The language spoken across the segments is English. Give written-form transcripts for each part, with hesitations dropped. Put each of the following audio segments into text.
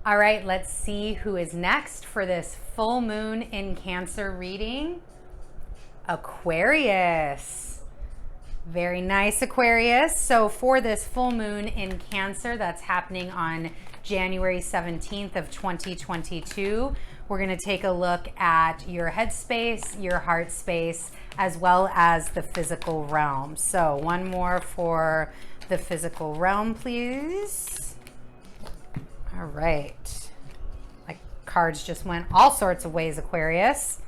All right, let's see who is next for this full moon in Cancer reading. Aquarius. Very nice, Aquarius. So for this full moon in Cancer that's happening on January 17th of 2022, we're going to take a look at your head space, your heart space, as well as the physical realm. So one more for the physical realm, please. All right. My cards just went all sorts of ways, Aquarius.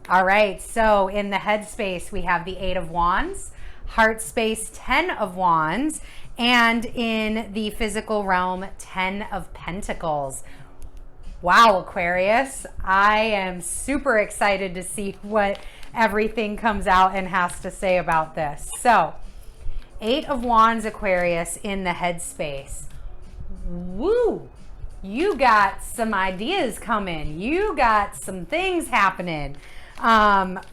All right, so in the head space, we have the 8 of Wands, heart space, 10 of Wands, and in the physical realm, 10 of Pentacles. Wow, Aquarius, I am super excited to see what everything comes out and has to say about this. So, 8 of Wands, Aquarius, in the head space. Woo! You got some ideas coming. You got some things happening.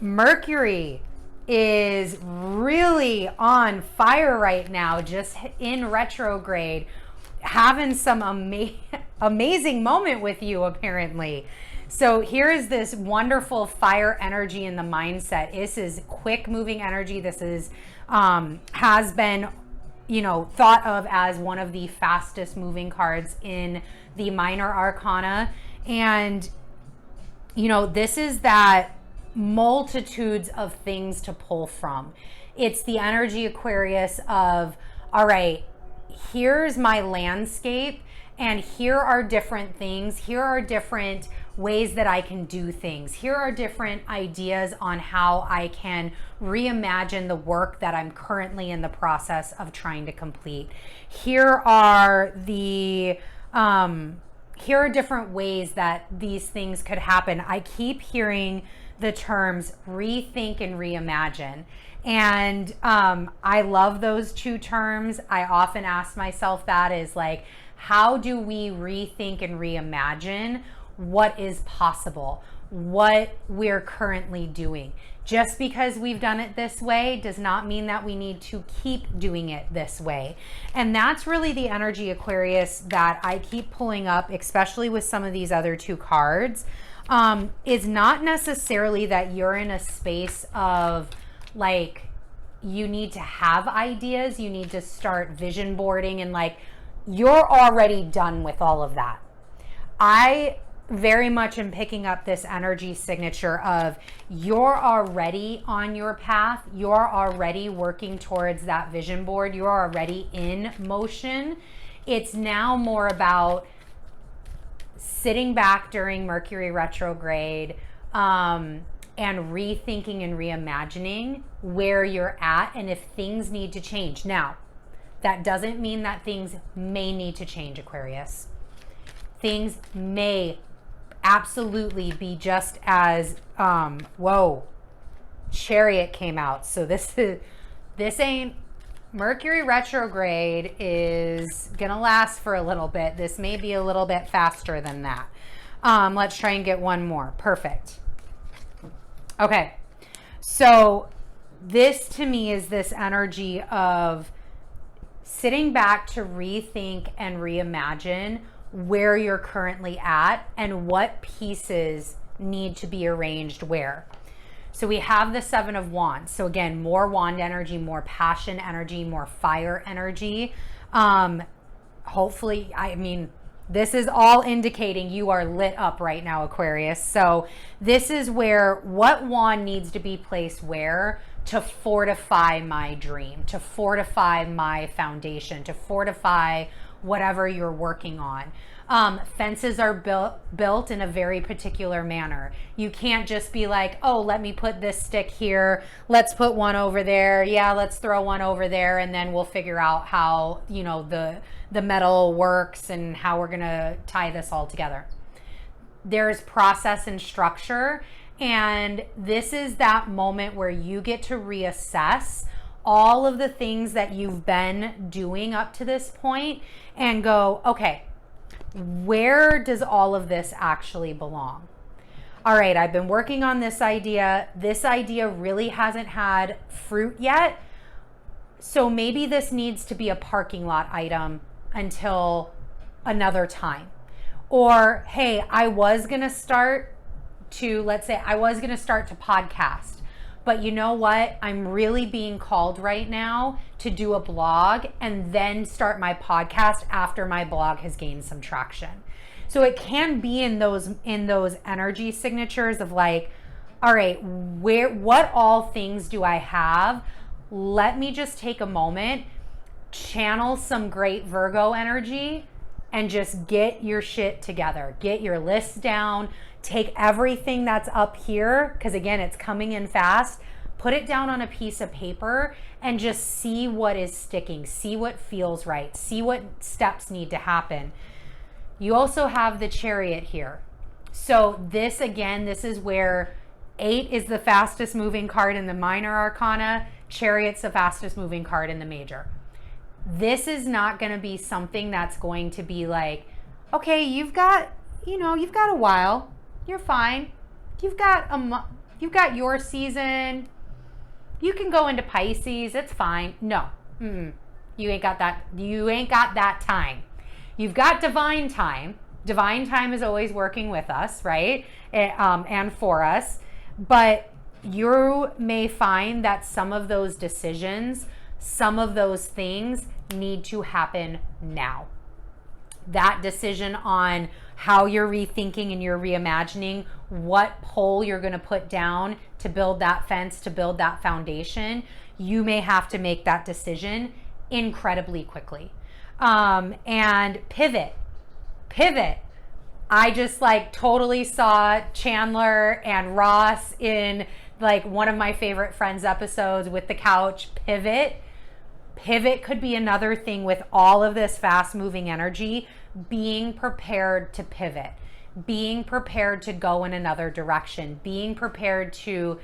Mercury is really on fire right now, just in retrograde, having some amazing moment with you, apparently. So here is this wonderful fire energy in the mindset. This is quick moving energy. This is has been, you know, thought of as one of the fastest moving cards in the minor arcana. And, you know, this is that multitudes of things to pull from. It's the energy, Aquarius, of, all right, here's my landscape, and here are different things. Here are different ways that I can do things. Here are different ideas on how I can reimagine the work that I'm currently in the process of trying to complete. Here are the here are different ways that these things could happen. I keep hearing the terms rethink and reimagine. And I love those two terms. I often ask myself that is like, how do we rethink and reimagine what is possible, what we're currently doing? Just because we've done it this way does not mean that we need to keep doing it this way. And that's really the energy, Aquarius, that I keep pulling up, especially with some of these other two cards. Is not necessarily that you're in a space of like, you need to have ideas, you need to start vision boarding, and like, you're already done with all of that. I very much am picking up this energy signature of you're already on your path, you're already working towards that vision board, you're already in motion. It's now more about sitting back during Mercury retrograde and rethinking and reimagining where you're at and if things need to change. Now, that doesn't mean that things may need to change, Aquarius. Things may absolutely be just as, whoa, Chariot came out. So this ain't, Mercury retrograde is gonna last for a little bit. This may be a little bit faster than that. Let's try and get one more. Perfect. Okay, so this to me is this energy of sitting back to rethink and reimagine where you're currently at and what pieces need to be arranged where. So we have the 7 of Wands. So again, more wand energy, more passion energy, more fire energy. Hopefully, I mean, this is all indicating you are lit up right now, Aquarius. So this is where what wand needs to be placed where to fortify my dream, to fortify my foundation, to fortify whatever you're working on. Fences are built in a very particular manner. You can't just be like, oh, let me put this stick here. Let's put one over there. Yeah, let's throw one over there. And then we'll figure out how, you know, the metal works and how we're going to tie this all together. There's process and structure. And this is that moment where you get to reassess all of the things that you've been doing up to this point and go, okay, where does all of this actually belong? All right, I've been working on this idea. This idea really hasn't had fruit yet. So maybe this needs to be a parking lot item until another time. Or, hey, I was going to start to, let's say I was going to start to podcast, but you know what? I'm really being called right now to do a blog and then start my podcast after my blog has gained some traction. So it can be in those energy signatures of like, all right, what all things do I have? Let me just take a moment, channel some great Virgo energy, and just get your shit together. Get your list down. Take everything that's up here, because again, it's coming in fast. Put it down on a piece of paper and just see what is sticking. See what feels right. See what steps need to happen. You also have the Chariot here. So this, again, this is where 8 is the fastest moving card in the minor arcana. Chariot's the fastest moving card in the major. This is not going to be something that's going to be like, okay, you've got a while. You're fine. You've got your season. You can go into Pisces. It's fine. No, you ain't got that. You ain't got that time. You've got divine time. Divine time is always working with us, right? And for us. But you may find that some of those decisions, some of those things need to happen now. That decision on how you're rethinking and you're reimagining what pole you're going to put down to build that fence, to build that foundation, you may have to make that decision incredibly quickly. And pivot. I just like totally saw Chandler and Ross in like one of my favorite Friends episodes with the couch. Pivot could be another thing with all of this fast moving energy, being prepared to pivot, being prepared to go in another direction, being prepared to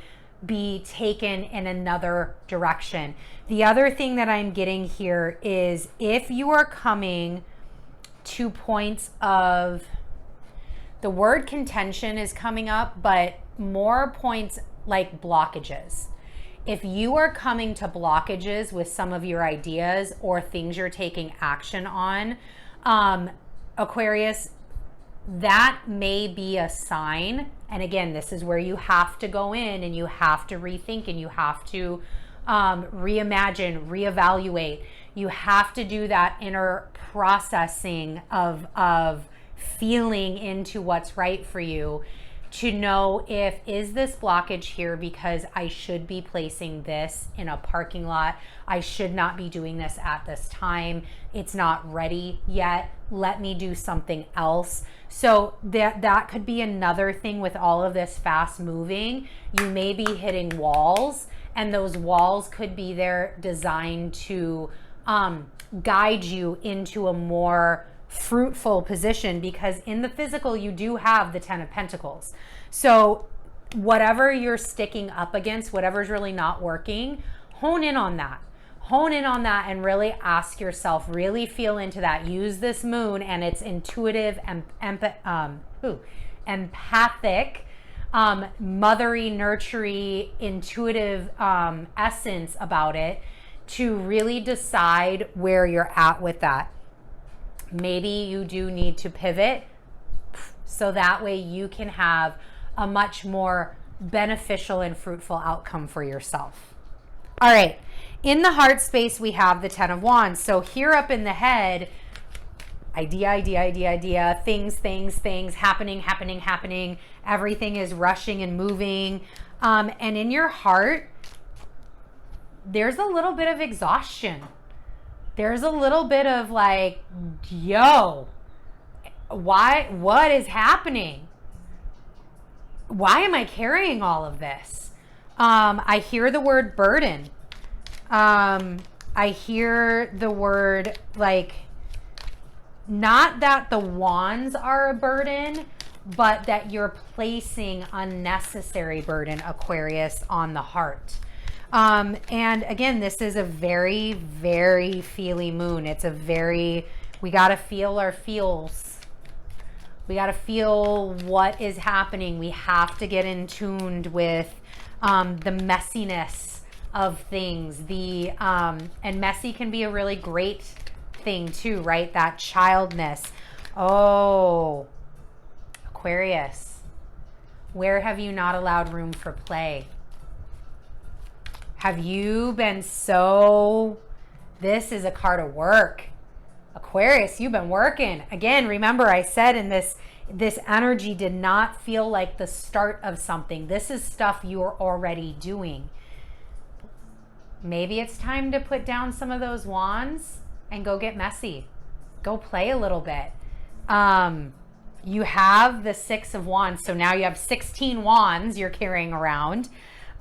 be taken in another direction. The other thing that I'm getting here is if you are coming to points of, the word contention is coming up, but more points like blockages. If you are coming to blockages with some of your ideas or things you're taking action on, Aquarius, that may be a sign. And again, this is where you have to go in and you have to rethink and you have to reimagine, reevaluate. You have to do that inner processing of feeling into what's right for you to know if, is this blockage here because I should be placing this in a parking lot? I should not be doing this at this time. It's not ready yet. Let me do something else. So that could be another thing with all of this fast moving. You may be hitting walls, and those walls could be there designed to guide you into a more fruitful position, because in the physical you do have the 10 of Pentacles. So whatever you're sticking up against, whatever's really not working, hone in on that and really ask yourself, really feel into that. Use this moon and its intuitive and empathic, mothery, nurtury, intuitive essence about it to really decide where you're at with that. Maybe you do need to pivot so that way you can have a much more beneficial and fruitful outcome for yourself. All right, in the heart space, we have the 10 of Wands. So here up in the head, idea, things, happening. Everything is rushing and moving. And in your heart, there's a little bit of exhaustion. There's a little bit of like, yo, what is happening? Why am I carrying all of this? I hear the word burden. I hear the word like, not that the wands are a burden, but that you're placing unnecessary burden, Aquarius, on the heart. And again, this is a very, very feely moon. It's we got to feel our feels. We got to feel what is happening. We have to get in tuned with the messiness of things. And messy can be a really great thing too, right? That childness. Oh, Aquarius, where have you not allowed room for play? Have you been so, this is a card of work. Aquarius, you've been working. Again, remember I said in this energy did not feel like the start of something. This is stuff you're already doing. Maybe it's time to put down some of those wands and go get messy. Go play a little bit. You have the 6 of Wands, so now you have 16 wands you're carrying around.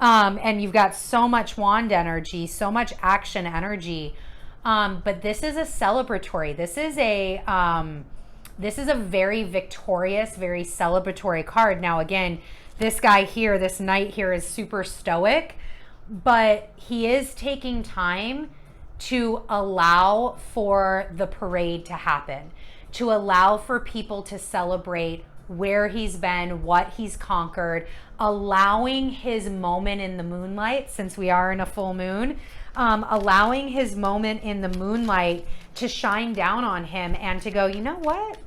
And you've got so much wand energy, so much action energy. But this is a celebratory. This is a very victorious, very celebratory card. Now, again, this guy here, this knight here is super stoic, but he is taking time to allow for the parade to happen, to allow for people to celebrate where he's been, what he's conquered, allowing his moment in the moonlight, since we are in a full moon, allowing his moment in the moonlight to shine down on him and to go, you know what?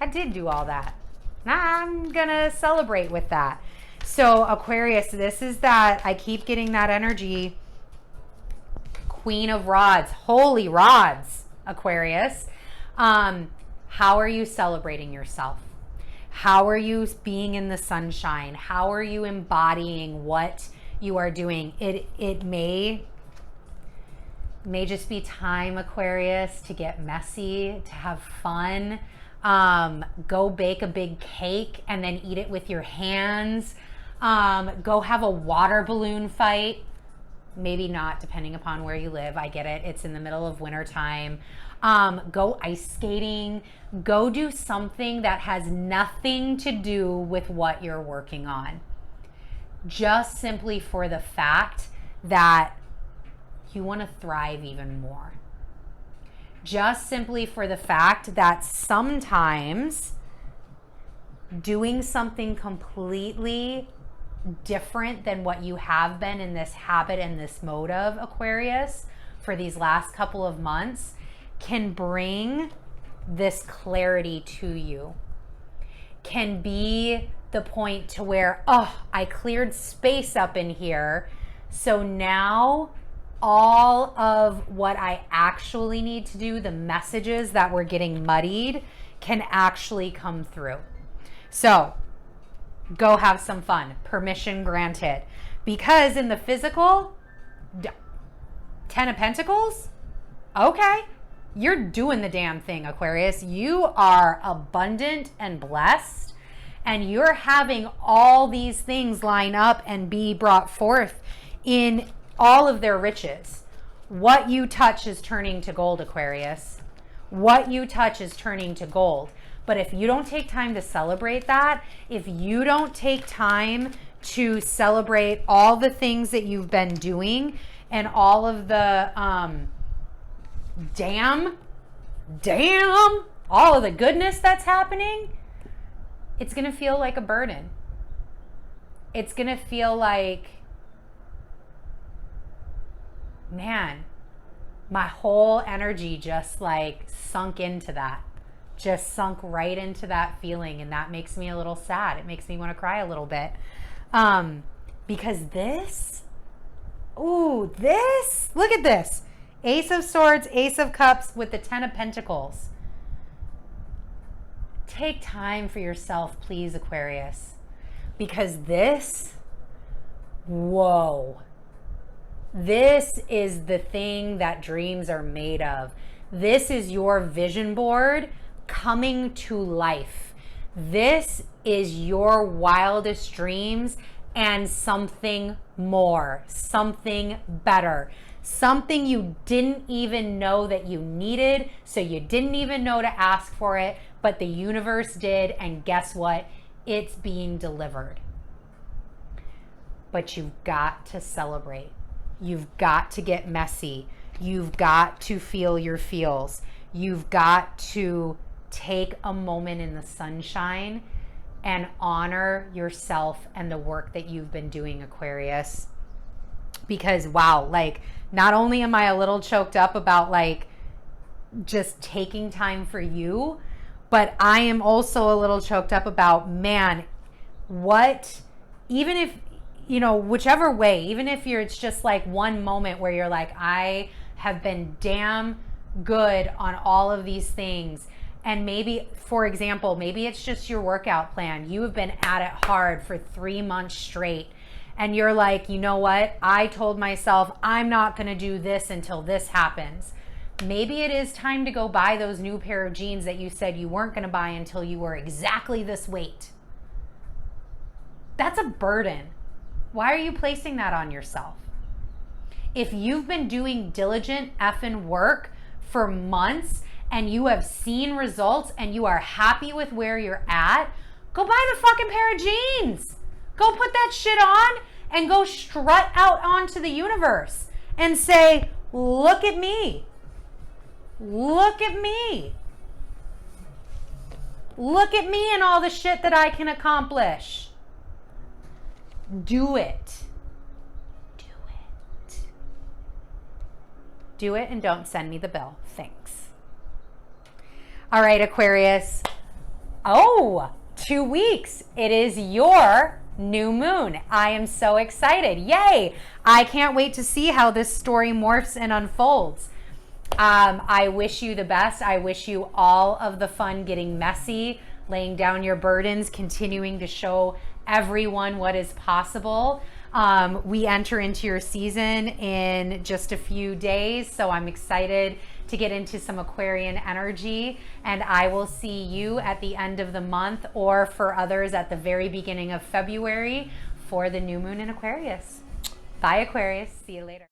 I did do all that. I'm gonna celebrate with that. So Aquarius, this is that, I keep getting that energy. Queen of Rods, holy rods, Aquarius. How are you celebrating yourself? How are you being in the sunshine? How are you embodying what you are doing? It may just be time, Aquarius, to get messy, to have fun. Go bake a big cake and then eat it with your hands. Go have a water balloon fight. Maybe not, depending upon where you live. I get it. It's in the middle of winter time. Go ice skating. Go do something that has nothing to do with what you're working on. Just simply for the fact that you want to thrive even more. Just simply for the fact that sometimes doing something completely different than what you have been in this habit and this mode of, Aquarius, for these last couple of months can bring this clarity to you, can be the point to where, oh, I cleared space up in here, so now all of what I actually need to do, the messages that were getting muddied, can actually come through. So go have some fun. Permission granted. Because in the physical, 10 of Pentacles, okay, you're doing the damn thing, Aquarius. You are abundant and blessed, and you're having all these things line up and be brought forth in all of their riches. What you touch is turning to gold, Aquarius. What you touch is turning to gold. But if you don't take time to celebrate that, if you don't take time to celebrate all the things that you've been doing and all of the all of the goodness that's happening, it's going to feel like a burden. It's going to feel like, man, my whole energy just like sunk into that. Just sunk right into that feeling, and that makes me a little sad. It makes me want to cry a little bit. Because this, look at this. Ace of Swords, Ace of Cups with the 10 of Pentacles. Take time for yourself, please, Aquarius. Because this, this is the thing that dreams are made of. This is your vision board coming to life. This is your wildest dreams and something more, something better, something you didn't even know that you needed, so you didn't even know to ask for it, but the universe did, and guess what? It's being delivered. But you've got to celebrate. You've got to get messy. You've got to feel your feels. You've got to take a moment in the sunshine and honor yourself and the work that you've been doing, Aquarius. Because wow, like, not only am I a little choked up about like just taking time for you. But I am also a little choked up about, man, even if, whichever way, even if it's just like one moment where you're like, I have been damn good on all of these things. And maybe, for example, maybe it's just your workout plan. You have been at it hard for 3 months straight. And you're like, you know what? I told myself I'm not going to do this until this happens. Maybe it is time to go buy those new pair of jeans that you said you weren't going to buy until you were exactly this weight. That's a burden. Why are you placing that on yourself? If you've been doing diligent effing work for months and you have seen results and you are happy with where you're at, go buy the fucking pair of jeans. Go put that shit on and go strut out onto the universe and say, look at me. Look at me. Look at me and all the shit that I can accomplish. Do it. Do it. Do it and don't send me the bill. Thanks. All right, Aquarius. 2 weeks. It is your new moon. I am so excited. Yay. I can't wait to see how this story morphs and unfolds. I wish you the best. I wish you all of the fun getting messy, laying down your burdens, continuing to show everyone what is possible. We enter into your season in just a few days, so I'm excited to get into some Aquarian energy, and I will see you at the end of the month, or for others at the very beginning of February for the new moon in Aquarius. Bye, Aquarius. See you later.